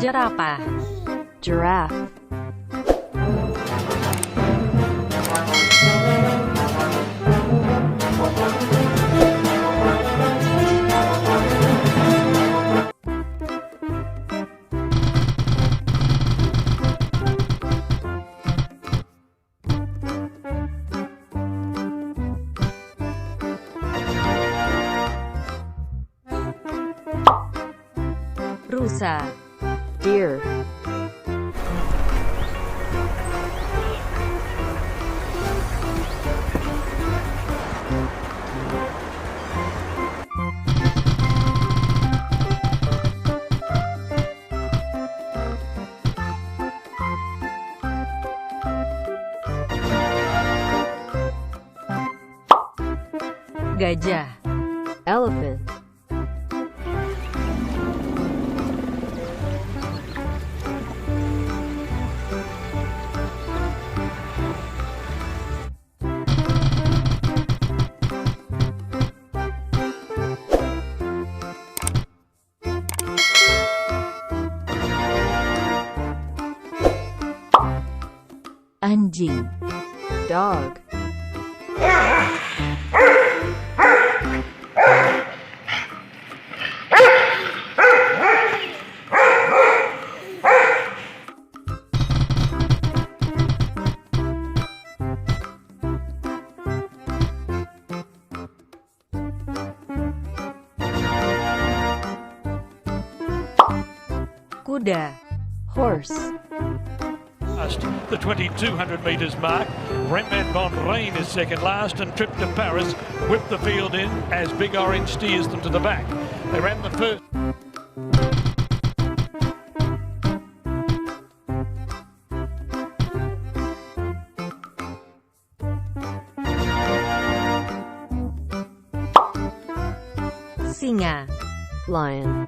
Jerapah. Giraffe. Rusa. Deer. Gajah. Elephant. Anjing. Dog. Kuda. Horse. The 2200 metres mark. Rembrandt Von Rijn is second last, and Trip to Paris whipped the field in as Big Orange steers them to the back. They ran the first. Singa. Lion.